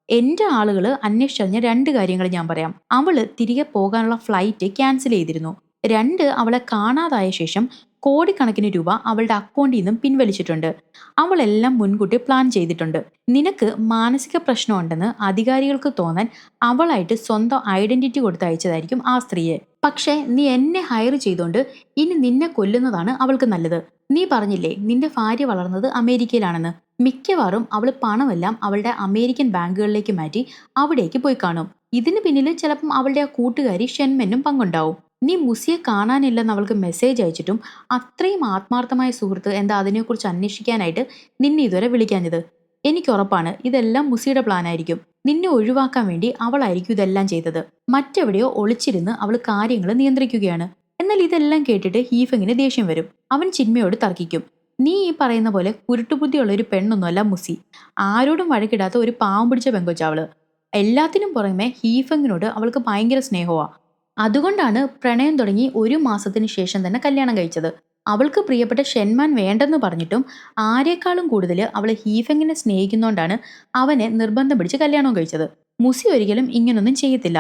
എൻ്റെ ആളുകൾ അന്വേഷിച്ചറിഞ്ഞ രണ്ട് കാര്യങ്ങൾ ഞാൻ പറയാം. അവള് തിരികെ പോകാനുള്ള ഫ്ലൈറ്റ് ക്യാൻസൽ ചെയ്തിരുന്നു. രണ്ട്, അവളെ കാണാതായ ശേഷം കോടിക്കണക്കിന് രൂപ അവളുടെ അക്കൗണ്ടിൽ നിന്നും പിൻവലിച്ചിട്ടുണ്ട്. അവളെല്ലാം മുൻകൂട്ടി പ്ലാൻ ചെയ്തിട്ടുണ്ട്. നിനക്ക് മാനസിക പ്രശ്നമുണ്ടെന്ന് അധികാരികൾക്ക് തോന്നാൻ അവളായിട്ട് സ്വന്തം ഐഡന്റിറ്റി കൊടുത്തയച്ചതായിരിക്കും ആ സ്ത്രീയെ. പക്ഷേ നീ എന്നെ ഹയർ ചെയ്തോണ്ട് ഇനി നിന്നെ കൊല്ലുന്നതാണ് അവൾക്ക് നല്ലത്. നീ പറഞ്ഞില്ലേ നിന്റെ ഭാര്യ വളർന്നത് അമേരിക്കയിലാണെന്ന്. മിക്കവാറും അവൾ പണമെല്ലാം അവളുടെ അമേരിക്കൻ ബാങ്കുകളിലേക്ക് മാറ്റി അവിടേക്ക് പോയി കാണും. ഇതിന് പിന്നിൽ ചിലപ്പം അവളുടെ ആ കൂട്ടുകാരി ഷെൻമെന്നും പങ്കുണ്ടാവും. നീ മുസിയെ കാണാനില്ലെന്ന് അവൾക്ക് മെസ്സേജ് അയച്ചിട്ടും അത്രയും ആത്മാർത്ഥമായ സുഹൃത്ത് എന്താ അതിനെക്കുറിച്ച് അന്വേഷിക്കാനായിട്ട് നിന്നെ ഇതുവരെ വിളിക്കാഞ്ഞത്? എനിക്ക് ഉറപ്പാണ് ഇതെല്ലാം മുസിയുടെ പ്ലാനായിരിക്കും. നിന്നെ ഒഴിവാക്കാൻ വേണ്ടി അവളായിരിക്കും ഇതെല്ലാം ചെയ്തത്. മറ്റെവിടെയോ ഒളിച്ചിരുന്ന് അവൾ കാര്യങ്ങൾ നിയന്ത്രിക്കുകയാണ്. എന്നാൽ ഇതെല്ലാം കേട്ടിട്ട് ഹീഫങ്ങിന് ദേഷ്യം വരും. അവൻ ചിന്മയോട് തർക്കിക്കും. നീ ഈ പറയുന്ന പോലെ കുരുട്ടുബുദ്ധിയുള്ള ഒരു പെണ്ണൊന്നുമല്ല മുസി. ആരോടും വഴക്കിടാത്ത ഒരു പാവം പിടിച്ച പെങ്കൊച്ച അവള്. എല്ലാത്തിനും പുറമെ ഹീഫങ്ങിനോട് അവൾക്ക് ഭയങ്കര സ്നേഹമാ. അതുകൊണ്ടാണ് പ്രണയം തുടങ്ങി 1 മാസത്തിന് ശേഷം തന്നെ കല്യാണം കഴിച്ചത്. അവൾക്ക് പ്രിയപ്പെട്ട ഷെൻമാൻ വേണ്ടെന്ന് പറഞ്ഞിട്ടും ആരെക്കാളും കൂടുതൽ അവൾ ഹീഫെങ്ങിനെ സ്നേഹിക്കുന്നോണ്ടാണ് അവനെ നിർബന്ധം പിടിച്ച് കല്യാണം കഴിച്ചത്. മുസി ഒരിക്കലും ഇങ്ങനൊന്നും ചെയ്യത്തില്ല.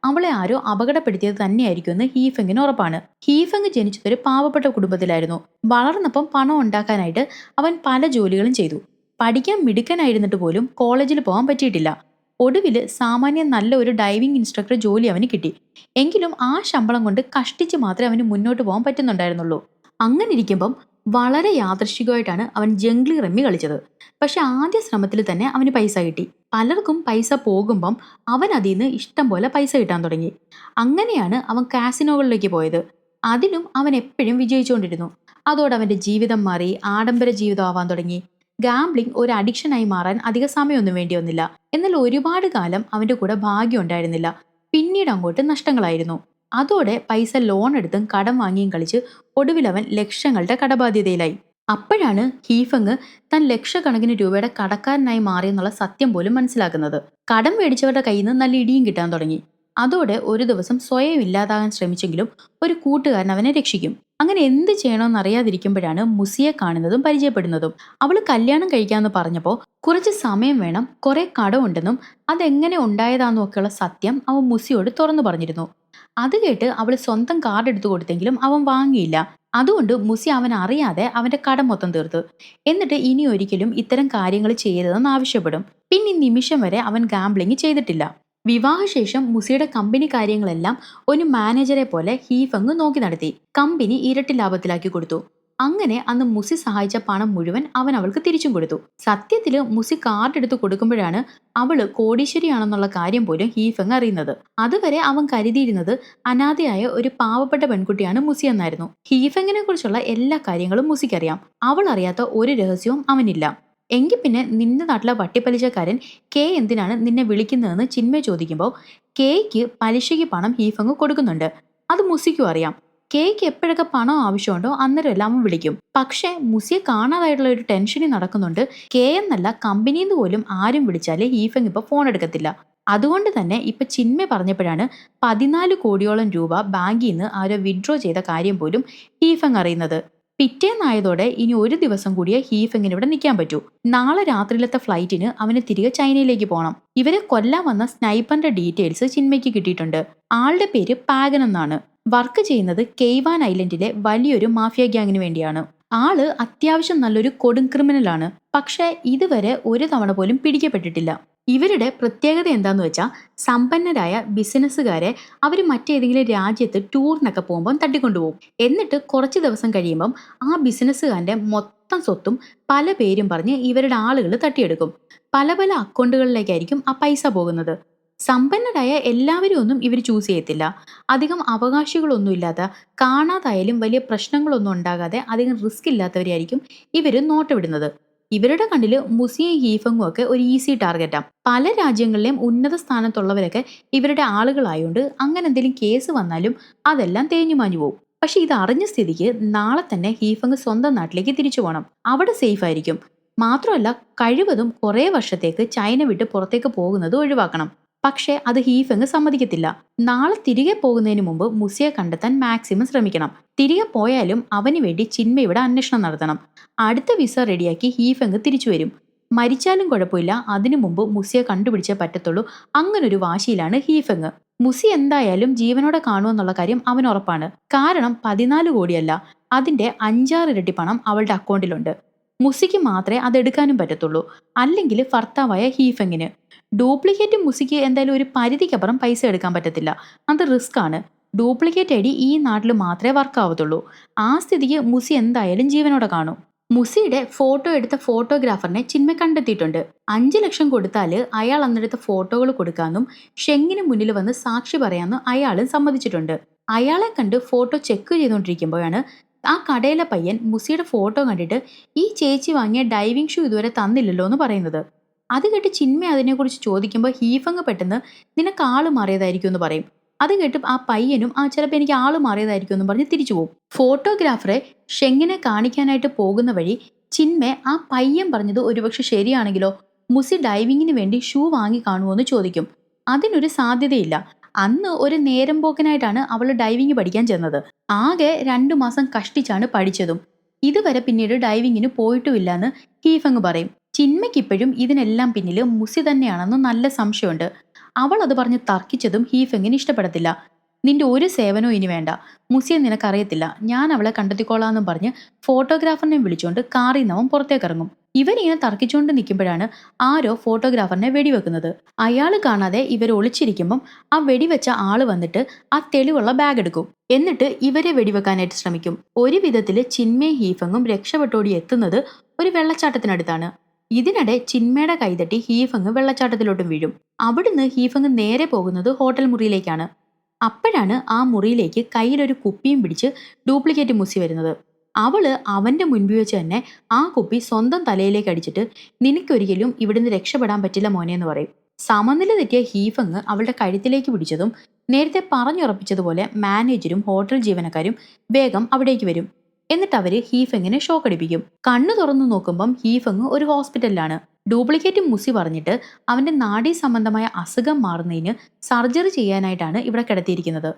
അവളെ ആരോ അപകടപ്പെടുത്തിയത് തന്നെയായിരിക്കുമെന്ന് ഹീഫെങ്ങിന് ഉറപ്പാണ്. ഹീഫെങ് ജനിച്ചതൊരു പാവപ്പെട്ട കുടുംബത്തിലായിരുന്നു. വളർന്നപ്പം പണം ഉണ്ടാക്കാനായിട്ട് അവൻ പല ജോലികളും ചെയ്തു. പഠിക്കാൻ മിടുക്കനായിരുന്നിട്ട് പോലും കോളേജിൽ പോകാൻ പറ്റിയിട്ടില്ല. ഒടുവിൽ സാമാന്യം നല്ല ഒരു ഡൈവിംഗ് ഇൻസ്ട്രക്ടർ ജോലി അവന് കിട്ടി. എങ്കിലും ആ ശമ്പളം കൊണ്ട് കഷ്ടിച്ച് മാത്രമേ അവന് മുന്നോട്ട് പോകാൻ പറ്റുന്നുണ്ടായിരുന്നുള്ളൂ. അങ്ങനെ ഇരിക്കുമ്പം വളരെ യാദൃശ്ചികമായിട്ടാണ് അവൻ ജംഗ്ലി റമ്മി കളിച്ചത്. പക്ഷെ ആദ്യ ശ്രമത്തിൽ തന്നെ അവന് പൈസ കിട്ടി. പലർക്കും പൈസ പോകുമ്പം അവൻ അതിൽ നിന്ന് ഇഷ്ടം പോലെ പൈസ കിട്ടാൻ തുടങ്ങി. അങ്ങനെയാണ് അവൻ കാസിനോകളിലേക്ക് പോയത്. അതിലും അവൻ എപ്പോഴും വിജയിച്ചുകൊണ്ടിരുന്നു. അതോടെ അവന്റെ ജീവിതം മാറി ആഡംബര ജീവിതം ആവാൻ തുടങ്ങി. ഗാംബ്ലിംഗ് ഒരു അഡിക്ഷനായി മാറാൻ അധിക സമയമൊന്നും വേണ്ടി വന്നില്ല. എന്നാൽ ഒരുപാട് കാലം അവന്റെ കൂടെ ഭാഗ്യം ഉണ്ടായിരുന്നില്ല. പിന്നീട് അങ്ങോട്ട് നഷ്ടങ്ങളായിരുന്നു. അതോടെ പൈസ ലോൺ എടുത്തും കടം വാങ്ങിയും കളിച്ച് ഒടുവിൽ അവൻ ലക്ഷങ്ങളുടെ കടബാധ്യതയിലായി. അപ്പോഴാണ് ഹീഫങ് താൻ ലക്ഷക്കണക്കിന് രൂപയുടെ കടക്കാരനായി മാറിയെന്നുള്ള സത്യം പോലും മനസ്സിലാക്കുന്നത്. കടം മേടിച്ചവരുടെ കയ്യിൽ നിന്ന് നല്ല ഇടിയും കിട്ടാൻ തുടങ്ങി. അതോടെ ഒരു ദിവസം സ്വയം ഇല്ലാതാകാൻ ശ്രമിച്ചെങ്കിലും ഒരു കൂട്ടുകാരൻ അവനെ രക്ഷിക്കും. അങ്ങനെ എന്ത് ചെയ്യണമെന്ന് അറിയാതിരിക്കുമ്പോഴാണ് മുസിയെ കാണുന്നതും പരിചയപ്പെടുന്നതും. അവൾ കല്യാണം കഴിക്കാമെന്ന് പറഞ്ഞപ്പോൾ കുറച്ച് സമയം വേണം, കുറെ കടമുണ്ടെന്നും അതെങ്ങനെ ഉണ്ടായതാന്നും ഒക്കെയുള്ള സത്യം അവൻ മുസിയോട് തുറന്നു പറഞ്ഞിരുന്നു. അത് കേട്ട് അവൾ സ്വന്തം കാർഡ് എടുത്തു കൊടുത്തെങ്കിലും അവൻ വാങ്ങിയില്ല. അതുകൊണ്ട് മുസി അവൻ അറിയാതെ അവന്റെ കടം മൊത്തം തീർത്തു. എന്നിട്ട് ഇനി ഒരിക്കലും ഇത്തരം കാര്യങ്ങൾ ചെയ്യരുതെന്ന് ആവശ്യപ്പെടും. പിന്നെ ഈ നിമിഷം വരെ അവൻ ഗാംബ്ലിംഗ് ചെയ്തിട്ടില്ല. വിവാഹശേഷം മുസിയുടെ കമ്പനി കാര്യങ്ങളെല്ലാം ഒരു മാനേജറെ പോലെ ഹീഫങ് നോക്കി നടത്തി. കമ്പനി ഇരട്ടി ലാഭത്തിലാക്കി കൊടുത്തു. അങ്ങനെ അന്ന് മുസി സഹായിച്ച പണം മുഴുവൻ അവൻ അവൾക്ക് തിരിച്ചും കൊടുത്തു. സത്യത്തില് മുസി കാർഡ് എടുത്ത് കൊടുക്കുമ്പോഴാണ് അവള് കോടീശ്വരിയാണെന്നുള്ള കാര്യം പോലും ഹീഫങ് അറിയുന്നത്. അതുവരെ അവൻ കരുതിയിരുന്നത് അനാഥയായ ഒരു പാവപ്പെട്ട പെൺകുട്ടിയാണ് മുസി എന്നായിരുന്നു. ഹീഫങ്ങിനെ കുറിച്ചുള്ള എല്ലാ കാര്യങ്ങളും മുസിക്കറിയാം. അവൾ അറിയാത്ത ഒരു രഹസ്യവും അവനില്ല. എങ്കിൽ പിന്നെ നിന്റെ നാട്ടിലെ വട്ടിപ്പലിശക്കാരൻ കെ എന്തിനാണ് നിന്നെ വിളിക്കുന്നതെന്ന് ചിന്മയ ചോദിക്കുമ്പോൾ കെയ്ക്ക് പലിശയ്ക്ക് പണം ഹീഫങ് കൊടുക്കുന്നുണ്ട്. അത് മുസിക്കും അറിയാം. കെയ്ക്ക് എപ്പോഴൊക്കെ പണം ആവശ്യമുണ്ടോ അന്നേരം എല്ലാം അവൻ വിളിക്കും. പക്ഷെ മുസിയെ കാണാതായിട്ടുള്ള ഒരു ടെൻഷനിൽ നടക്കുന്നുണ്ട്. കെ എന്നല്ല കമ്പനിയിൽ നിന്ന് പോലും ആരും വിളിച്ചാലേ ഹീഫങ് ഇപ്പൊ ഫോൺ എടുക്കത്തില്ല. അതുകൊണ്ട് തന്നെ ഇപ്പൊ ചിന്മയ പറഞ്ഞപ്പോഴാണ് 14 കോടിയോളം രൂപ ബാങ്കിൽ നിന്ന് ആരോ വിഡ്രോ ചെയ്ത കാര്യം പോലും ഹീഫങ് അറിയുന്നത്. പിറ്റേന്നായതോടെ ഇനി ഒരു ദിവസം കൂടിയേ ഹീഫെങ്ങിന് ഇവിടെ നിൽക്കാൻ പറ്റൂ. നാളെ രാത്രിയിലത്തെ ഫ്ലൈറ്റിന് അവന് തിരികെ ചൈനയിലേക്ക് പോകണം. ഇവരെ കൊല്ലാൻ വന്ന സ്നൈപ്പറിന്റെ ഡീറ്റെയിൽസ് ചിന്മയ്ക്ക് കിട്ടിയിട്ടുണ്ട്. ആളുടെ പേര് പാഗൻ എന്നാണ്. വർക്ക് ചെയ്യുന്നത് കെയ്വാൻ ഐലൻഡിലെ വലിയൊരു മാഫിയ ഗ്യാങ്ങിന് വേണ്ടിയാണ്. ആള് അത്യാവശ്യം നല്ലൊരു കൊടും ക്രിമിനലാണ്. പക്ഷെ ഇതുവരെ ഒരു തവണ പോലും പിടിക്കപ്പെട്ടിട്ടില്ല. ഇവരുടെ പ്രത്യേകത എന്താന്ന് വെച്ചാൽ സമ്പന്നരായ ബിസിനസ്സുകാരെ അവർ മറ്റേതെങ്കിലും രാജ്യത്ത് ടൂറിനൊക്കെ പോകുമ്പം തട്ടിക്കൊണ്ടുപോകും. എന്നിട്ട് കുറച്ച് ദിവസം കഴിയുമ്പം ആ ബിസിനസ്സുകാരന്റെ മൊത്തം സ്വത്തും പല പേരും പറഞ്ഞ് ഇവരുടെ ആളുകൾ തട്ടിയെടുക്കും. പല പല അക്കൗണ്ടുകളിലേക്കായിരിക്കും ആ പൈസ പോകുന്നത്. സമ്പന്നരായ എല്ലാവരും ഒന്നും ഇവർ ചൂസ് ചെയ്യത്തില്ല. അധികം അവകാശികളൊന്നും ഇല്ലാത്ത, കാണാതായാലും വലിയ പ്രശ്നങ്ങളൊന്നും ഉണ്ടാകാതെ അധികം റിസ്ക് ഇല്ലാത്തവരെയായിരിക്കും ഇവർ നോട്ടമിടുന്നത്. ഇവരുടെ കണ്ണില് മുസിയും ഹീഫങ്ങും ഒക്കെ ഒരു ഈസി ടാർഗറ്റാ. പല രാജ്യങ്ങളിലെയും ഉന്നത സ്ഥാനത്തുള്ളവരൊക്കെ ഇവരുടെ ആളുകളായോണ്ട് അങ്ങനെ എന്തെങ്കിലും കേസ് വന്നാലും അതെല്ലാം തേഞ്ഞു മാഞ്ഞു പോകും. പക്ഷെ ഇത് അറിഞ്ഞ സ്ഥിതിക്ക് നാളെ തന്നെ ഹീഫങ് സ്വന്തം നാട്ടിലേക്ക് തിരിച്ചു പോകണം. അവിടെ സേഫ് ആയിരിക്കും. മാത്രമല്ല കഴിവതും കുറെ വർഷത്തേക്ക് ചൈന വിട്ട് പുറത്തേക്ക് പോകുന്നത് ഒഴിവാക്കണം. പക്ഷെ അത് ഹീഫങ് സമ്മതിക്കത്തില്ല. നാളെ തിരികെ പോകുന്നതിന് മുമ്പ് മുസിയെ കണ്ടെത്താൻ മാക്സിമം ശ്രമിക്കണം. തിരികെ പോയാലും അവന് വേണ്ടി ചിന്മയുടെ അന്വേഷണം നടത്തണം. അടുത്ത വിസ റെഡിയാക്കി ഹീഫങ് തിരിച്ചു വരും. മരിച്ചാലും കുഴപ്പമില്ല, അതിനു മുമ്പ് മുസിയെ കണ്ടുപിടിച്ചേ പറ്റത്തുള്ളൂ. അങ്ങനൊരു വാശിയിലാണ് ഹീഫെങ്. മുസി എന്തായാലും ജീവനോടെ കാണുമെന്നുള്ള കാര്യം അവന് ഉറപ്പാണ്. കാരണം 14 കോടിയല്ല, അതിന്റെ 5-6 ഇരട്ടി പണം അവളുടെ അക്കൗണ്ടിലുണ്ട്. മുസിക്ക് മാത്രമേ അതെടുക്കാനും പറ്റത്തുള്ളൂ, അല്ലെങ്കിൽ ഭർത്താവായ ഹീഫെങ്ങിന്. ഡ്യൂപ്ലിക്കേറ്റ് മുസിക്ക് എന്തായാലും ഒരു പരിധിക്കപ്പുറം പൈസ എടുക്കാൻ പറ്റത്തില്ല, അത് റിസ്ക് ആണ്. ഡ്യൂപ്ലിക്കേറ്റ് ഐ ഡി ഈ നാട്ടിൽ മാത്രമേ വർക്ക് ആവത്തുള്ളൂ. ആ സ്ഥിതിക്ക് മുസി എന്തായാലും ജീവനോടെ കാണും. മുസിയുടെ ഫോട്ടോ എടുത്ത ഫോട്ടോഗ്രാഫറിനെ ചിന്മ കണ്ടെത്തിയിട്ടുണ്ട്. 5 ലക്ഷം കൊടുത്താല് അയാൾ അന്നെടുത്ത ഫോട്ടോകൾ കൊടുക്കാമെന്നും ഷെങ്ങിന് മുന്നിൽ വന്ന് സാക്ഷി പറയാമെന്നും അയാളും സമ്മതിച്ചിട്ടുണ്ട്. അയാളെ കണ്ട് ഫോട്ടോ ചെക്ക് ചെയ്തുകൊണ്ടിരിക്കുമ്പോഴാണ് ആ കടയിലെ പയ്യൻ മുസിയുടെ ഫോട്ടോ കണ്ടിട്ട് ഈ ചേച്ചി വാങ്ങിയ ഡൈവിംഗ് ഷൂ ഇതുവരെ തന്നില്ലല്ലോ എന്ന് പറയുന്നത്. അത് കേട്ട് ചിന്മ അതിനെക്കുറിച്ച് ചോദിക്കുമ്പോൾ ഹീഫങ് പെട്ടെന്ന് നിനക്ക് ആള് മാറിയതായിരിക്കും എന്ന് പറയും. അത് കേട്ട് ആ പയ്യനും ചിലപ്പോൾ എനിക്ക് ആള് മാറിയതായിരിക്കും എന്ന് പറഞ്ഞ് തിരിച്ചു പോകും. ഫോട്ടോഗ്രാഫറെ ഷെങ്ങിനെ കാണിക്കാനായിട്ട് പോകുന്ന വഴി ചിന്മ ആ പയ്യൻ പറഞ്ഞത് ഒരുപക്ഷെ ശരിയാണെങ്കിലോ, മുസി ഡൈവിങ്ങിന് വേണ്ടി ഷൂ വാങ്ങി കാണുമോ എന്ന് ചോദിക്കും. അതിനൊരു സാധ്യതയില്ല. അന്ന് ഒരു നേരം പോക്കനായിട്ടാണ് അവൾ ഡൈവിങ് പഠിക്കാൻ ചെന്നത്. ആകെ 2 മാസം കഷ്ടിച്ചാണ് പഠിച്ചതും. ഇതുവരെ പിന്നീട് ഡൈവിങ്ങിന് പോയിട്ടുമില്ല എന്ന് ഹീഫങ് പറയും. ചിന്മയ്ക്കിപ്പോഴും ഇതിനെല്ലാം പിന്നിൽ മുസി തന്നെയാണെന്ന് നല്ല സംശയമുണ്ട്. അവൾ അത് പറഞ്ഞ് തർക്കിച്ചതും ഹീഫെങ്ങിന് ഇഷ്ടപ്പെടത്തില്ല. നിന്റെ ഒരു സേവനവും ഇനി വേണ്ട, മുസിയെ നിനക്കറിയത്തില്ല, ഞാൻ അവളെ കണ്ടെത്തിക്കോളാന്നും പറഞ്ഞ് ഫോട്ടോഗ്രാഫറിനെ വിളിച്ചുകൊണ്ട് കാറിൽ നിന്ന് അവൻ പുറത്തേക്കിറങ്ങും. ഇവരിങ്ങനെ തർക്കിച്ചുകൊണ്ട് നിൽക്കുമ്പോഴാണ് ആരോ ഫോട്ടോഗ്രാഫറിനെ വെടിവെക്കുന്നത്. അയാൾ കാണാതെ ഇവർ ഒളിച്ചിരിക്കുമ്പം ആ വെടിവെച്ച ആള് വന്നിട്ട് ആ തെളിവുള്ള ബാഗ് എടുക്കും. എന്നിട്ട് ഇവരെ വെടിവെക്കാനായിട്ട് ശ്രമിക്കും. ഒരു വിധത്തിൽ ചിന്മയും ഹീഫെങ്ങും രക്ഷപ്പെട്ടോടി എത്തുന്നത് ഒരു വെള്ളച്ചാട്ടത്തിനടുത്താണ്. ഇതിനിടെ ചിന്മയുടെ കൈതട്ടി ഹീഫെങ് വെള്ളച്ചാട്ടത്തിലോട്ടും വീഴും. അവിടുന്ന് ഹീഫെങ് നേരെ പോകുന്നത് ഹോട്ടൽ മുറിയിലേക്കാണ്. അപ്പോഴാണ് ആ മുറിയിലേക്ക് കയ്യിലൊരു കുപ്പിയും പിടിച്ച് ഡ്യൂപ്ലിക്കേറ്റ് മുസി വരുന്നത്. അവള് അവന്റെ മുൻപിൽ വെച്ച് തന്നെ ആ കുപ്പി സ്വന്തം തലയിലേക്ക് അടിച്ചിട്ട് നിനക്കൊരിക്കലും ഇവിടുന്ന് രക്ഷപ്പെടാൻ പറ്റില്ല മോനെ എന്ന് പറയും. സമനില തെറ്റിയ ഹീഫെങ് അവളുടെ കഴുത്തിലേക്ക് പിടിച്ചതും നേരത്തെ പറഞ്ഞുറപ്പിച്ചതുപോലെ മാനേജരും ഹോട്ടൽ ജീവനക്കാരും വേഗം അവിടേക്ക് വരും. എന്നിട്ട് അവര് ഹീഫെങ്ങിനെ ഷോക്ക് അടിപ്പിക്കും. കണ്ണു തുറന്നു നോക്കുമ്പം ഹീഫെങ് ഒരു ഹോസ്പിറ്റലിലാണ്. ഡ്യൂപ്ലിക്കേറ്റ് മുസി പറഞ്ഞിട്ട് അവന്റെ നാഡീ സംബന്ധമായ അസുഖം മാറുന്നതിന് സർജറി ചെയ്യാനായിട്ടാണ് ഇവിടെ കിടത്തിയിരിക്കുന്നത്.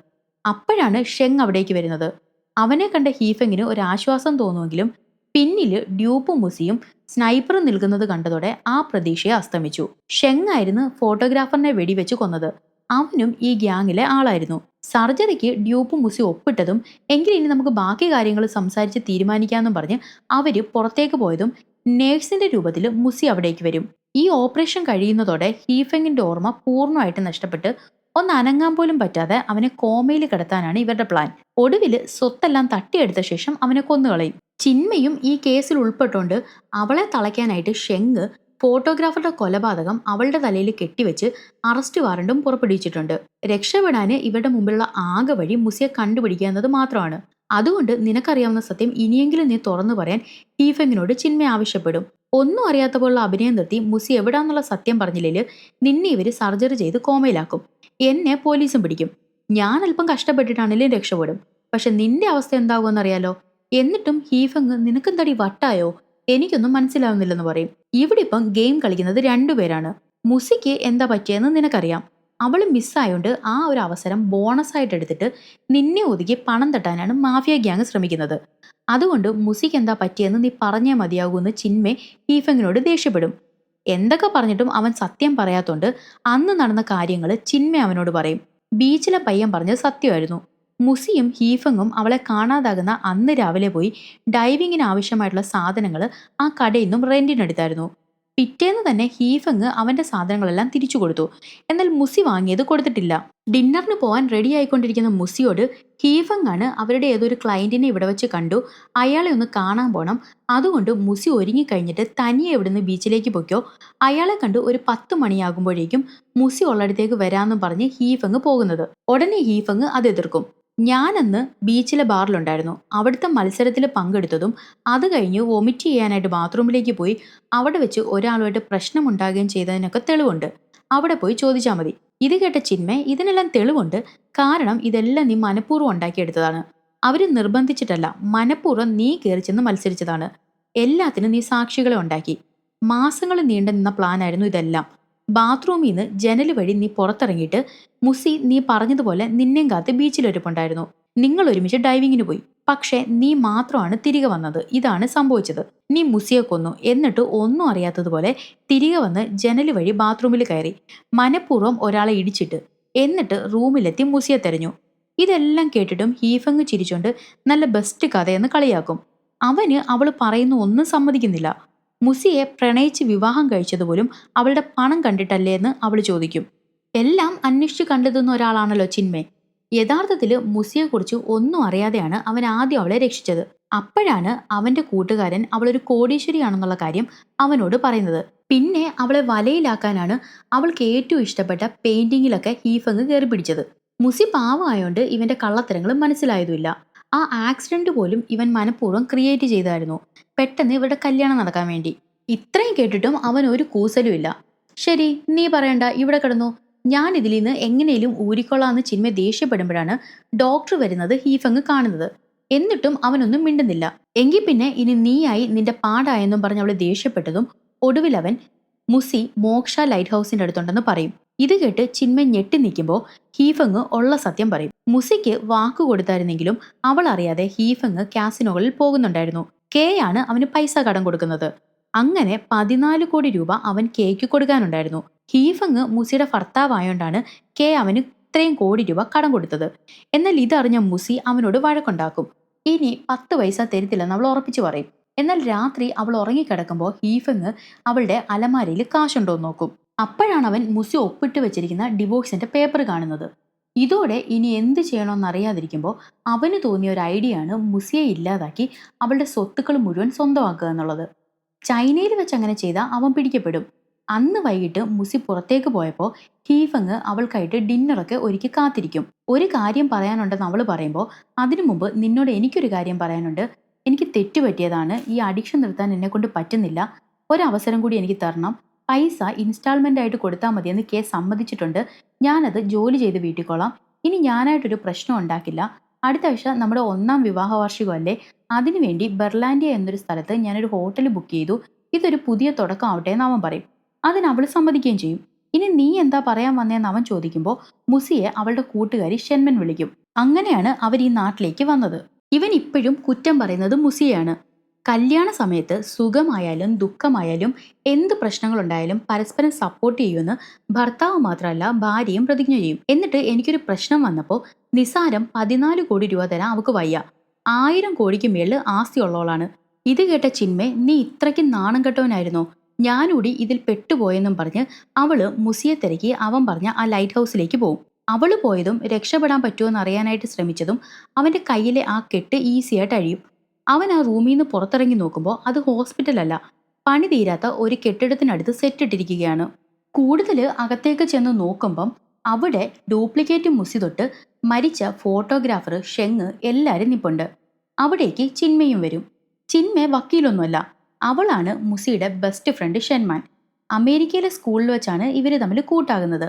അപ്പോഴാണ് ഷെങ് അവിടേക്ക് വരുന്നത്. അവനെ കണ്ട ഹീഫെങ്ങിന് ഒരു ആശ്വാസം തോന്നുമെങ്കിലും പിന്നില് ഡ്യൂപ്പും മുസിയും സ്നൈപ്പറും നിൽക്കുന്നത് കണ്ടതോടെ ആ പ്രതീക്ഷയെ അസ്തമിച്ചു. ഷെങ് ആയിരുന്നു ഫോട്ടോഗ്രാഫറിനെ വെടിവെച്ച് കൊന്നത്. അവനും ഈ ഗ്യാങ്ങിലെ ആളായിരുന്നു. സർജറിക്ക് ഡ്യൂപ്പും മുസി ഒപ്പിട്ടതും എങ്കിൽ ഇനി നമുക്ക് ബാക്കി കാര്യങ്ങൾ സംസാരിച്ച് തീരുമാനിക്കാമെന്നും പറഞ്ഞ് അവര് പുറത്തേക്ക് പോയതും നേഴ്സിന്റെ രൂപത്തിൽ മുസി അവിടേക്ക് വരും. ഈ ഓപ്പറേഷൻ കഴിയുന്നതോടെ ഹീഫെങ്ങിന്റെ ഓർമ്മ പൂർണ്ണമായിട്ട് നഷ്ടപ്പെട്ട് ഒന്ന് അനങ്ങാൻ പോലും പറ്റാതെ അവനെ കോമയിൽ കിടത്താനാണ് ഇവരുടെ പ്ലാൻ. ഒടുവില് സ്വത്തെല്ലാം തട്ടിയെടുത്ത ശേഷം അവനെ കൊന്നുകളയും. ചിന്മയും ഈ കേസിൽ ഉൾപ്പെട്ടുകൊണ്ട് അവളെ തളയ്ക്കാനായിട്ട് ഷെങ് ഫോട്ടോഗ്രാഫറുടെ കൊലപാതകം അവളുടെ തലയിൽ കെട്ടിവെച്ച് അറസ്റ്റ് വാറണ്ടും പുറപ്പെടുവിച്ചിട്ടുണ്ട്. രക്ഷപ്പെടാന് ഇവരുടെ മുമ്പിലുള്ള ആകെ വഴി മുസിയെ കണ്ടുപിടിക്കുക എന്നത് മാത്രമാണ്. അതുകൊണ്ട് നിനക്കറിയാവുന്ന സത്യം ഇനിയെങ്കിലും നീ തുറന്നു പറയാൻ ഹീഫെങ്ങിനോട് ചിന്മ ആവശ്യപ്പെടും. ഒന്നും അറിയാത്ത പോലുള്ള അഭിനയം നിർത്തി മുസി എവിടാന്നുള്ള സത്യം പറഞ്ഞില്ലെങ്കിൽ നിന്നെ ഇവര് സർജറി ചെയ്ത് കോമയിലാക്കും. എന്നെ പോലീസും പിടിക്കും. ഞാൻ അല്പം കഷ്ടപ്പെട്ടിട്ടാണെങ്കിലും രക്ഷപ്പെടും. പക്ഷെ നിന്റെ അവസ്ഥ എന്താകുമെന്നറിയാലോ. എന്നിട്ടും ഹീഫെങ് നിനക്കെന്താടി വട്ടായോ, എനിക്കൊന്നും മനസ്സിലാവുന്നില്ലെന്ന് പറയും. ഇവിടെ ഇപ്പം ഗെയിം കളിക്കുന്നത് 2 പേരാണ്. മുസിക്ക് എന്താ പറ്റിയെന്ന് നിനക്കറിയാം. അവൾ മിസ്സായോണ്ട് ആ ഒരു അവസരം ബോണസ് ആയിട്ട് എടുത്തിട്ട് നിന്നെ ഒതുക്കി പണം തട്ടാനാണ് മാഫിയ ഗ്യാങ് ശ്രമിക്കുന്നത്. അതുകൊണ്ട് മുസിക്ക് എന്താ പറ്റിയെന്ന് നീ പറഞ്ഞേ മതിയാകൂന്ന് ചിന്മേ ഹീഫെങ്ങിനോട് ദേഷ്യപ്പെടും. എന്തൊക്കെ പറഞ്ഞിട്ടും അവൻ സത്യം പറയാത്തോണ്ട് അന്ന് നടന്ന കാര്യങ്ങൾ ചിന്മ അവനോട് പറയും. ബീച്ചിലെ പയ്യൻ പറഞ്ഞത് സത്യമായിരുന്നു. മുസിയും ഹീഫെങ്ങും അവളെ കാണാതാകുന്ന അന്ന് രാവിലെ പോയി ഡൈവിങ്ങിന് ആവശ്യമായിട്ടുള്ള സാധനങ്ങൾ ആ കടയിൽ നിന്നും റെന്റിനെടുത്തായിരുന്നു. പിറ്റേന്ന് തന്നെ ഹീഫെങ് അവന്റെ സാധനങ്ങളെല്ലാം തിരിച്ചു കൊടുത്തു. എന്നാൽ മുസി വാങ്ങിയത് കൊടുത്തിട്ടില്ല. ഡിന്നറിന് പോകാൻ റെഡി ആയിക്കൊണ്ടിരിക്കുന്ന മുസിയോട് ഹീഫെങ് ആണ് അവരുടെ ഏതൊരു ക്ലയന്റിനെ ഇവിടെ വെച്ച് കണ്ടു, അയാളെ ഒന്ന് കാണാൻ പോണം, അതുകൊണ്ട് മുസി ഒരുങ്ങിക്കഴിഞ്ഞിട്ട് തനിയെ ഇവിടുന്ന് ബീച്ചിലേക്ക് പൊയ്ക്കോ, അയാളെ കണ്ട് ഒരു 10 മണിയാകുമ്പോഴേക്കും മുസി ഉള്ളിടത്തേക്ക് വരാമെന്നും പറഞ്ഞ് ഹീഫെങ് പോകുന്നത്. ഉടനെ ഹീഫെങ് അത് എതിർക്കും. ഞാനന്ന് ബീച്ചിലെ ബാറിലുണ്ടായിരുന്നു. അവിടുത്തെ മത്സരത്തിൽ പങ്കെടുത്തതും അത് കഴിഞ്ഞ് വൊമിറ്റ് ചെയ്യാനായിട്ട് ബാത്റൂമിലേക്ക് പോയി അവിടെ വെച്ച് ഒരാളുമായിട്ട് പ്രശ്നമുണ്ടാകുകയും ചെയ്തതിനൊക്കെ തെളിവുണ്ട്. അവിടെ പോയി ചോദിച്ചാൽ മതി. ഇത് കേട്ട ചിന്മ ഇതിനെല്ലാം തെളിവുണ്ട്, കാരണം ഇതെല്ലാം നീ മനഃപൂർവ്വം ഉണ്ടാക്കിയെടുത്തതാണ്. അവര് നിർബന്ധിച്ചിട്ടല്ല, മനഃപൂർവ്വം നീ കയറി ചെന്ന് മത്സരിച്ചതാണ്. എല്ലാത്തിനും നീ സാക്ഷികളെ ഉണ്ടാക്കി. മാസങ്ങൾ നീണ്ടു നിന്ന പ്ലാനായിരുന്നു ഇതെല്ലാം. ബാത്റൂമിൽ നിന്ന് ജനൽ വഴി നീ പുറത്തിറങ്ങിയിട്ട് മുസി നീ പറഞ്ഞതുപോലെ നിന്നെയും കാത്ത് ബീച്ചിലൊരുപ്പുണ്ടായിരുന്നു. നിങ്ങൾ ഒരുമിച്ച് ഡൈവിങ്ങിന് പോയി. പക്ഷെ നീ മാത്രമാണ് തിരികെ വന്നത്. ഇതാണ് സംഭവിച്ചത്. നീ മുസിയെ കൊന്നു. എന്നിട്ട് ഒന്നും അറിയാത്തതുപോലെ തിരികെ വന്ന് ജനൽ വഴി ബാത്റൂമിൽ കയറി. മനഃപൂർവ്വം ഒരാളെ ഇടിച്ചിട്ട്. എന്നിട്ട് റൂമിലെത്തി മുസിയെ തെരഞ്ഞു. ഇതെല്ലാം കേട്ടിട്ടും ഹീഫങ് ചിരിച്ചോണ്ട് നല്ല ബെസ്റ്റ് കഥയെന്ന് കളിയാക്കും. അവന് അവൾ പറയുന്ന ഒന്നും സമ്മതിക്കുന്നില്ല. മുസിയെ പ്രണയിച്ച് വിവാഹം കഴിച്ചതുപോലും അവളുടെ പണം കണ്ടിട്ടല്ലേ എന്ന് അവൾ ചോദിക്കും. എല്ലാം അന്വേഷിച്ച് കണ്ടെത്തുന്ന ഒരാളാണല്ലോ ചിന്മയ്. യഥാർത്ഥത്തിൽ മുസിയെക്കുറിച്ച് ഒന്നും അറിയാതെയാണ് അവൻ ആദ്യം അവളെ രക്ഷിച്ചത്. അപ്പോഴാണ് അവന്റെ കൂട്ടുകാരൻ അവളൊരു കോടീശ്വരിയാണെന്നുള്ള കാര്യം അവനോട് പറയുന്നത്. പിന്നെ അവളെ വലയിലാക്കാനാണ് അവൾക്ക് ഏറ്റവും ഇഷ്ടപ്പെട്ട പെയിന്റിങ്ങിലൊക്കെ ഹീഫങ് കയറി പിടിച്ചത്. മുസി പാവമായോണ്ട് ഇവന്റെ കള്ളത്തരങ്ങൾ മനസ്സിലായതുമില്ല. ആ ആക്സിഡന്റ് പോലും ഇവൻ മനഃപൂർവ്വം ക്രിയേറ്റ് ചെയ്തായിരുന്നു, പെട്ടെന്ന് ഇവരുടെ കല്യാണം നടക്കാൻ വേണ്ടി. ഇത്രയും കേട്ടിട്ടും അവൻ ഒരു കൂസലും ഇല്ല. ശരി, നീ പറയണ്ട, ഇവിടെ കിടന്നു, ഞാൻ ഇതിൽ നിന്ന് എങ്ങനെയും ഊരിക്കൊള്ളാന്ന് ചിന്മ ദേഷ്യപ്പെടുമ്പോഴാണ് ഡോക്ടർ വരുന്നത് ഹീഫങ് കാണുന്നത്. എന്നിട്ടും അവനൊന്നും മിണ്ടുന്നില്ല. എങ്കിൽ പിന്നെ ഇനി നീയായി നിന്റെ പാടായെന്നും പറഞ്ഞ് അവള് ദേഷ്യപ്പെട്ടതും ഒടുവിൽ അവൻ മുസി മോക്ഷ ലൈറ്റ് ഹൗസിന്റെ അടുത്തുണ്ടെന്ന് പറയും. ഇത് കേട്ട് ചിന്മ ഞെട്ടി നിൽക്കുമ്പോൾ ഹീഫങ് ഉള്ള സത്യം പറയും. മുസിക്ക് വാക്കു കൊടുത്തായിരുന്നെങ്കിലും അവൾ അറിയാതെ ഹീഫങ് കാസിനോകളിൽ പോകുന്നുണ്ടായിരുന്നു. കെ ആണ് അവന് പൈസ കടം കൊടുക്കുന്നത്. അങ്ങനെ 14 കോടി രൂപ അവൻ കെയ്ക്ക് കൊടുക്കാനുണ്ടായിരുന്നു. ഹീഫങ് മുസിയുടെ ഭർത്താവായോണ്ടാണ് കെ അവന് ഇത്രയും കോടി രൂപ കടം കൊടുത്തത്. എന്നാൽ ഇതറിഞ്ഞ മുസി അവനോട് വഴക്കുണ്ടാക്കും. ഇനി 10 പൈസ തരത്തില്ലെന്ന് അവൾ ഉറപ്പിച്ചു പറയും. എന്നാൽ രാത്രി അവൾ ഉറങ്ങിക്കിടക്കുമ്പോൾ ഹീഫങ് അവളുടെ അലമാരയിൽ കാശുണ്ടോ എന്ന് നോക്കും. അപ്പോഴാണ് അവൻ മുസി ഒപ്പിട്ട് വെച്ചിരിക്കുന്ന ഡിവോഴ്സിന്റെ പേപ്പർ കാണുന്നത്. ഇതോടെ ഇനി എന്ത് ചെയ്യണമെന്ന് അറിയാതിരിക്കുമ്പോൾ അവന് തോന്നിയ ഒരു ഐഡിയ ആണ് മുസിയെ ഇല്ലാതാക്കി അവളുടെ സ്വത്തുക്കൾ മുഴുവൻ സ്വന്തമാക്കുക എന്നുള്ളത്. ചൈനയിൽ വെച്ച് അങ്ങനെ ചെയ്താൽ അവൻ പിടിക്കപ്പെടും. അന്ന് വൈകിട്ട് മുസി പുറത്തേക്ക് പോയപ്പോൾ ഹീഫങ് അവൾക്കായിട്ട് ഡിന്നറൊക്കെ ഒരുക്കി കാത്തിരിക്കും. ഒരു കാര്യം പറയാനുണ്ടെന്ന് അവൾ പറയുമ്പോൾ, അതിനു മുമ്പ് നിന്നോട് എനിക്കൊരു കാര്യം പറയാനുണ്ട്. എനിക്ക് തെറ്റുപറ്റിയതാണ്. ഈ അഡിക്ഷൻ നിർത്താൻ എന്നെ കൊണ്ട് പറ്റുന്നില്ല. ഒരവസരം കൂടി എനിക്ക് തരണം. പൈസ ഇൻസ്റ്റാൾമെന്റ് ആയിട്ട് കൊടുത്താൽ മതിയെന്ന് കെ സമ്മതിച്ചിട്ടുണ്ട്. ഞാനത് ജോലി ചെയ്ത് വീട്ടിക്കോളാം. ഇനി ഞാനായിട്ടൊരു പ്രശ്നം ഉണ്ടാക്കില്ല. അടുത്ത ആഴ്ച നമ്മുടെ 1ാം വിവാഹ വാർഷികമല്ലേ, അതിനുവേണ്ടി ബെർലാൻഡിയ എന്നൊരു സ്ഥലത്ത് ഞാനൊരു ഹോട്ടൽ ബുക്ക് ചെയ്തു. ഇതൊരു പുതിയ തുടക്കമാവട്ടെ എന്ന് അവൻ പറയും. അതിന് അവൾ സമ്മതിക്കുകയും ചെയ്യും. ഇനി നീ എന്താ പറയാൻ വന്നതെന്ന് അവൻ ചോദിക്കുമ്പോൾ മുസിയെ അവളുടെ കൂട്ടുകാരി ഷെൻമൻ വിളിക്കും. അങ്ങനെയാണ് അവർ ഈ നാട്ടിലേക്ക് വന്നത്. ഇവൻ ഇപ്പോഴും കുറ്റം പറയുന്നത് മുസിയെയാണ്. കല്യാണ സമയത്ത് സുഖമായാലും ദുഃഖമായാലും എന്ത് പ്രശ്നങ്ങളുണ്ടായാലും പരസ്പരം സപ്പോർട്ട് ചെയ്യുമെന്ന് ഭർത്താവ് മാത്രമല്ല ഭാര്യയും പ്രതിജ്ഞ ചെയ്യും. എന്നിട്ട് എനിക്കൊരു പ്രശ്നം വന്നപ്പോൾ നിസാരം 14 കോടി രൂപ തരാൻ അവക്ക് വയ്യ. 1000 കോടിക്ക് മേളിൽ ആസ്തിയുള്ളവളാണ്. ഇത് കേട്ട ചിന്മേ, നീ ഇത്രയ്ക്ക് നാണം കെട്ടവനായിരുന്നോ? ഞാനൂടി ഇതിൽ പെട്ടുപോയെന്നും പറഞ്ഞ് അവള് മുസിയെ തിരക്കി അവൻ പറഞ്ഞ ആ ലൈറ്റ് ഹൗസിലേക്ക് പോകും. അവള് പോയതും രക്ഷപ്പെടാൻ പറ്റുമോ അറിയാനായിട്ട് ശ്രമിച്ചതും അവന്റെ കയ്യിലെ ആ കെട്ട് ഈസിയായിട്ട് അഴിയും. അവൻ ആ റൂമിൽ നിന്ന് പുറത്തിറങ്ങി നോക്കുമ്പോൾ അത് ഹോസ്പിറ്റലല്ല, പണി തീരാത്ത ഒരു കെട്ടിടത്തിനടുത്ത് സെറ്റിട്ടിരിക്കുകയാണ്. കൂടുതൽ അകത്തേക്ക് ചെന്ന് നോക്കുമ്പം അവിടെ ഡ്യൂപ്ലിക്കേറ്റ് മുസി തൊട്ട് മരിച്ച ഫോട്ടോഗ്രാഫർ ഷെങ് എല്ലാവരും നിപ്പുണ്ട്. അവിടേക്ക് ചിന്മയും വരും. ചിന്മ വക്കീലൊന്നുമല്ല, അവളാണ് മുസിയുടെ ബെസ്റ്റ് ഫ്രണ്ട് ഷെൻമാൻ. അമേരിക്കയിലെ സ്കൂളിൽ വെച്ചാണ് ഇവർ തമ്മിൽ കൂട്ടാകുന്നത്.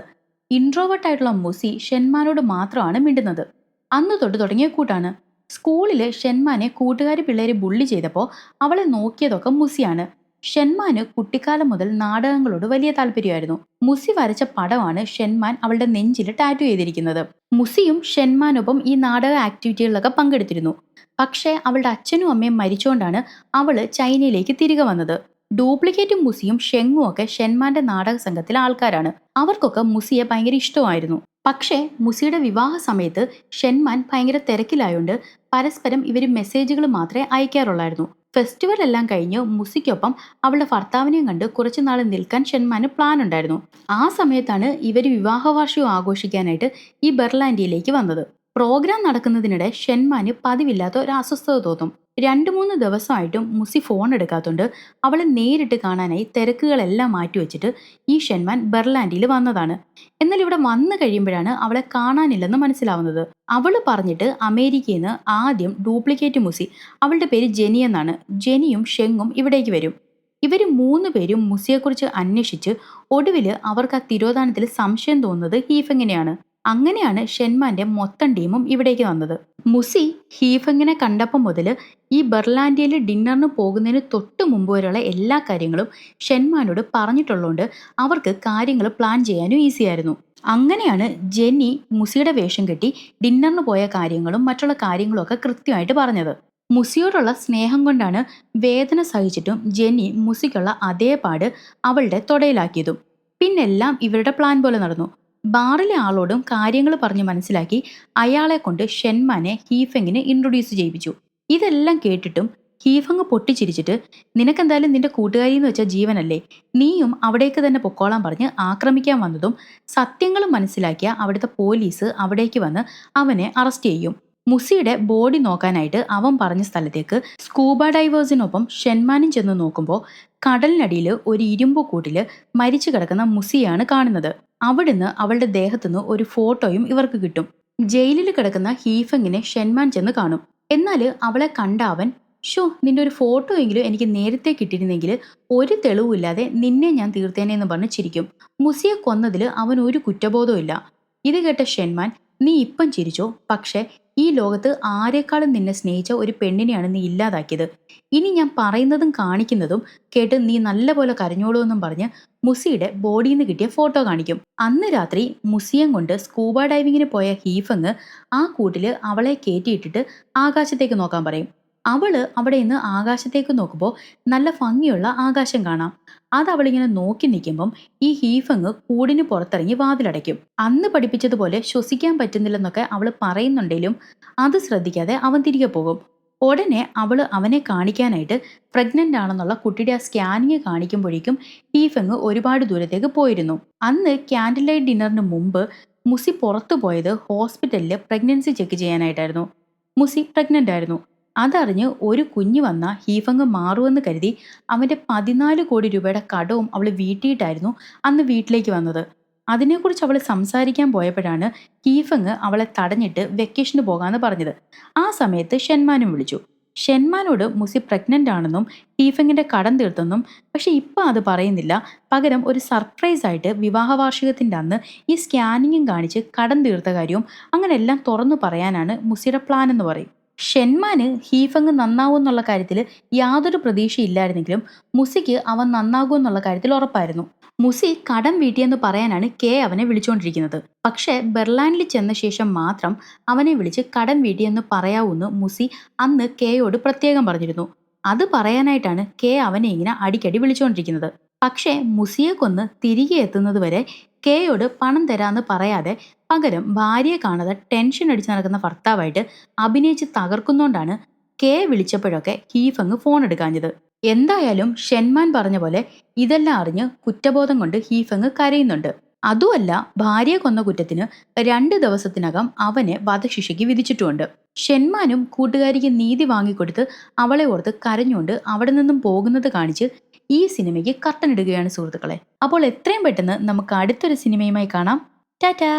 ഇൻട്രോവേർട്ടായിട്ടുള്ള മുസി ഷെൻമാനോട് മാത്രമാണ് മിണ്ടുന്നത്. അന്ന് തൊട്ട് തുടങ്ങിയ കൂട്ടാണ്. സ്കൂളിൽ ഷെൻമാനെ കൂട്ടുകാരി പിള്ളേരെ ബുള്ളി ചെയ്തപ്പോൾ അവളെ നോക്കിയതൊക്കെ മുസിയാണ്. ഷെൻമാന് കുട്ടിക്കാലം മുതൽ നാടകങ്ങളോട് വലിയ താല്പര്യമായിരുന്നു. മുസി വരച്ച പടമാണ് ഷെൻമാൻ അവളുടെ നെഞ്ചിൽ ടാറ്റു ചെയ്തിരിക്കുന്നത്. മുസിയും ഷെൻമാനൊപ്പം ഈ നാടക ആക്ടിവിറ്റികളിലൊക്കെ പങ്കെടുത്തിരുന്നു. പക്ഷേ അവളുടെ അച്ഛനും അമ്മയും മരിച്ചുകൊണ്ടാണ് അവള് ചൈനയിലേക്ക് തിരികെ വന്നത്. ഡ്യൂപ്ലിക്കേറ്റ് മുസിയും ഷെങ്ങും ഒക്കെ ഷെൻമാന്റെ നാടക സംഘത്തിലെ ആൾക്കാരാണ്. അവർക്കൊക്കെ മുസിയെ ഭയങ്കര ഇഷ്ടമായിരുന്നു. പക്ഷേ മുസിയുടെ വിവാഹ സമയത്ത് ഷെൻമാൻ ഭയങ്കര തിരക്കിലായോണ്ട് പരസ്പരം ഇവർ മെസ്സേജുകൾ മാത്രമേ അയക്കാറുള്ളായിരുന്നു. ഫെസ്റ്റിവൽ എല്ലാം കഴിഞ്ഞ് മുസിക്കൊപ്പം അവളുടെ ഭർത്താവിനെയും കണ്ട് കുറച്ചുനാൾ നിൽക്കാൻ ഷെൻമാന് പ്ലാൻ ഉണ്ടായിരുന്നു. ആ സമയത്താണ് ഇവർ വിവാഹ വാർഷികം ആഘോഷിക്കാനായിട്ട് ഈ ബെർലാൻഡിയയിലേക്ക് വന്നത്. പ്രോഗ്രാം നടക്കുന്നതിനിടെ ഷെൻമാന് പതിവില്ലാത്ത ഒരു അസ്വസ്ഥത തോന്നും. 2-3 ദിവസമായിട്ടും മുസി ഫോൺ എടുക്കാത്തോണ്ട് അവളെ നേരിട്ട് കാണാനായി തിരക്കുകളെല്ലാം മാറ്റിവെച്ചിട്ട് ഈ ഷെൻമാൻ ബെർലാൻഡിയിൽ വന്നതാണ്. എന്നാൽ ഇവിടെ വന്നു കഴിയുമ്പോഴാണ് അവളെ കാണാനില്ലെന്ന് മനസ്സിലാവുന്നത്. അവള് പറഞ്ഞിട്ട് അമേരിക്കയിൽ നിന്ന് ആദ്യം ഡ്യൂപ്ലിക്കേറ്റ് മുസി, അവളുടെ പേര് ജെനി എന്നാണ്, ജെനിയും ഷെങ്ങും ഇവിടേക്ക് വരും. ഇവർ 3 പേരും മുസിയെക്കുറിച്ച് അന്വേഷിച്ച് ഒടുവിൽ അവർക്ക് ആ തിരോധാനത്തിൽ സംശയം തോന്നുന്നത് ഹീഫെങ്ങിനെയാണ്. അങ്ങനെയാണ് ഷെൻമാന്റെ മൊത്തം ടീമും ഇവിടേക്ക് വന്നത്. മുസി ഹീഫെങ്ങിനെ കണ്ടപ്പം മുതൽ ഈ ബെർലാൻഡിയയിൽ ഡിന്നറിന് പോകുന്നതിന് തൊട്ട് മുമ്പ് വരെയുള്ള എല്ലാ കാര്യങ്ങളും ഷെൻമാനോട് പറഞ്ഞിട്ടുള്ളതുകൊണ്ട് അവർക്ക് കാര്യങ്ങൾ പ്ലാൻ ചെയ്യാനും ഈസിയായിരുന്നു. അങ്ങനെയാണ് ജെന്നി മുസിയുടെ വേഷം കെട്ടി ഡിന്നറിന് പോയ കാര്യങ്ങളും മറ്റുള്ള കാര്യങ്ങളും ഒക്കെ കൃത്യമായിട്ട് പറഞ്ഞത്. മുസിയോടുള്ള സ്നേഹം കൊണ്ടാണ് വേദന സഹിച്ചിട്ടും ജെന്നി മുസിക്കുള്ള അതേ പാട് അവളുടെ തൊടയിലാക്കിയതും. പിന്നെല്ലാം ഇവരുടെ പ്ലാൻ പോലെ നടന്നു. ബാറിലെ ആളോടും കാര്യങ്ങൾ പറഞ്ഞ് മനസ്സിലാക്കി അയാളെ കൊണ്ട് ഷെൻമാനെ ഹീഫെങ്ങിന് ഇൻട്രൊഡ്യൂസ് ചെയ്യിപ്പിച്ചു. ഇതെല്ലാം കേട്ടിട്ടും ഹീഫങ് പൊട്ടിച്ചിരിച്ചിട്ട്, നിനക്കെന്തായാലും നിന്റെ കൂട്ടുകാരി എന്ന് വെച്ച ജീവനല്ലേ, നീയും അവിടേക്ക് തന്നെ പൊക്കോളാൻ പറഞ്ഞ് ആക്രമിക്കാൻ വന്നതും സത്യങ്ങൾ മനസ്സിലാക്കിയ അവിടുത്തെ പോലീസ് അവിടേക്ക് വന്ന് അവനെ അറസ്റ്റ് ചെയ്യും. മുസിയുടെ ബോഡി നോക്കാനായിട്ട് അവൻ പറഞ്ഞ സ്ഥലത്തേക്ക് സ്കൂബ ഡൈവേഴ്സിനൊപ്പം ഷെൻമാനും ചെന്ന് നോക്കുമ്പോൾ കടലിനടിയിൽ ഒരു ഇരുമ്പ് കൂട്ടില് മരിച്ചു കിടക്കുന്ന മുസിയാണ് കാണുന്നത്. അവിടുന്ന് അവളുടെ ദേഹത്തുനിന്ന് ഒരു ഫോട്ടോയും ഇവർക്ക് കിട്ടും. ജയിലിൽ കിടക്കുന്ന ഹീഫെങ്ങിനെ ഷെൻമാൻ ചെന്ന് കാണും. എന്നാൽ അവളെ കണ്ട അവൻ, ഷോ, നിന്റെ ഒരു ഫോട്ടോ എങ്കിലും എനിക്ക് നേരത്തെ കിട്ടിയിരുന്നെങ്കിൽ ഒരു തെളിവുമില്ലാതെ നിന്നെ ഞാൻ തീർത്തേനെ എന്ന് പറഞ്ഞ് ചിരിക്കും. മുസിയെ കൊന്നതിൽ അവൻ ഒരു കുറ്റബോധവും ഇല്ല. ഇത് കേട്ട ഷെൻമാൻ, നീ ഇപ്പം ചിരിച്ചോ, പക്ഷെ ഈ ലോകത്ത് ആരെക്കാളും നിന്നെ സ്നേഹിച്ച ഒരു പെണ്ണിനെയാണ് നീ ഇല്ലാതാക്കിയത്. ഇനി ഞാൻ പറയുന്നതും കാണിക്കുന്നതും കേട്ട് നീ നല്ലപോലെ കരഞ്ഞോളൂ എന്നും പറഞ്ഞ് മുസിയുടെ ബോഡിയിൽ നിന്ന് കിട്ടിയ ഫോട്ടോ കാണിക്കും. അന്ന് രാത്രി മുസിയം കൊണ്ട് സ്കൂബ ഡൈവിങ്ങിന് പോയ ഹീഫങ് ആ കൂട്ടില് അവളെ കയറ്റിയിട്ടിട്ട് ആകാശത്തേക്ക് നോക്കാൻ പറയും. അവള് അവിടെ നിന്ന് ആകാശത്തേക്ക് നോക്കുമ്പോൾ നല്ല ഭംഗിയുള്ള ആകാശം കാണാം. അത് അവളിങ്ങനെ നോക്കി നിൽക്കുമ്പം ഈ ഹീഫങ് കൂടിന് പുറത്തിറങ്ങി വാതിലടയ്ക്കും. അന്ന് പഠിപ്പിച്ചതുപോലെ ശ്വസിക്കാൻ പറ്റുന്നില്ലെന്നൊക്കെ അവള് പറയുന്നുണ്ടെങ്കിലും അത് ശ്രദ്ധിക്കാതെ അവൻ തിരികെ പോകും. ഉടനെ അവള് അവനെ കാണിക്കാനായിട്ട് പ്രഗ്നന്റ് ആണെന്നുള്ള കുട്ടിയുടെ ആ സ്കാനിങ് കാണിക്കുമ്പോഴേക്കും ഹീഫങ് ഒരുപാട് ദൂരത്തേക്ക് പോയിരുന്നു. അന്ന് ക്യാൻഡിൽ ലൈറ്റ് ഡിന്നറിന് മുമ്പ് മുസി പുറത്തു പോയത് ഹോസ്പിറ്റലിൽ പ്രഗ്നൻസി ചെക്ക് ചെയ്യാനായിട്ടായിരുന്നു. മുസി പ്രഗ്നന്റ് ആയിരുന്നു. അതറിഞ്ഞ് ഒരു കുഞ്ഞ് വന്ന ഹീഫങ് മാറുമെന്ന് കരുതി അവന്റെ 14 കോടി രൂപയുടെ കടവും അവൾ വീട്ടിയിട്ടായിരുന്നു അന്ന് വീട്ടിലേക്ക് വന്നത്. അതിനെക്കുറിച്ച് അവൾ സംസാരിക്കാൻ പോയപ്പോഴാണ് ഹീഫങ് അവളെ തടഞ്ഞിട്ട് വെക്കേഷന് പോകാമെന്ന് പറഞ്ഞത്. ആ സമയത്ത് ഷെൻമാനും വിളിച്ചു. ഷെൻമാനോട് മുസി പ്രഗ്നന്റ് ആണെന്നും ഹീഫങ്ങിന്റെ കടം തീർത്തെന്നും, പക്ഷെ ഇപ്പം അത് പറയുന്നില്ല. പകരം ഒരു സർപ്രൈസ് ആയിട്ട് വിവാഹ വാർഷികത്തിന്റെ അന്ന് ഈ സ്കാനിങ്ങും കാണിച്ച് കടം തീർത്ത കാര്യവും അങ്ങനെ എല്ലാം തുറന്നു പറയാനാണ് മുസിയുടെ പ്ലാൻ എന്ന് പറയും. ഷെൻമാന് ഹീഫങ് നന്നാവും എന്നുള്ള കാര്യത്തിൽ യാതൊരു പ്രതീക്ഷയില്ലായിരുന്നെങ്കിലും മുസിക്ക് അവൻ നന്നാകും എന്നുള്ള കാര്യത്തിൽ ഉറപ്പായിരുന്നു. മുസി കടം വീട്ടിയെന്ന് പറയാനാണ് കെ അവനെ വിളിച്ചുകൊണ്ടിരിക്കുന്നത്. പക്ഷെ ബെർലാനിൽ ചെന്ന ശേഷം മാത്രം അവനെ വിളിച്ച് കടം വീട്ടിയെന്ന് പറയാവൂന്ന് മുസി അന്ന് കെയോട് പ്രത്യേകം പറഞ്ഞിരുന്നു. അത് പറയാനായിട്ടാണ് കെ അവനെ ഇങ്ങനെ അടിക്കടി വിളിച്ചുകൊണ്ടിരിക്കുന്നത്. പക്ഷേ മുസിയെ കൊന്ന് തിരികെ എത്തുന്നത് വരെ കെയോട് പണം തരാന്ന് പറയാതെ പകരം ഭാര്യയെ കാണാതെ ടെൻഷൻ അടിച്ച് നടക്കുന്ന ഭർത്താവായിട്ട് അഭിനയിച്ച് തകർക്കുന്നോണ്ടാണ് കെ വിളിച്ചപ്പോഴൊക്കെ ഹീഫങ് ഫോൺ എടുക്കാഞ്ഞത്. എന്തായാലും ഷെൻമാൻ പറഞ്ഞ പോലെ ഇതെല്ലാം അറിഞ്ഞ് കുറ്റബോധം കൊണ്ട് ഹീഫങ് കരയുന്നുണ്ട്. അതുമല്ല, ഭാര്യയെ കൊന്ന കുറ്റത്തിന് 2 ദിവസത്തിനകം അവനെ വധശിക്ഷയ്ക്ക് വിധിച്ചിട്ടുമുണ്ട്. ഷെൻമാനും കൂട്ടുകാരിക്ക് നീതി വാങ്ങിക്കൊടുത്ത് അവളെ ഓർത്ത് കരഞ്ഞുകൊണ്ട് അവിടെ നിന്നും പോകുന്നത് കാണിച്ച് ഈ സിനിമയ്ക്ക് കർട്ടൻ ഇടുകയാണ് സുഹൃത്തുക്കളെ. അപ്പോൾ എത്രയും പെട്ടെന്ന് നമുക്ക് അടുത്തൊരു സിനിമയുമായി കാണാം. ടാറ്റാ.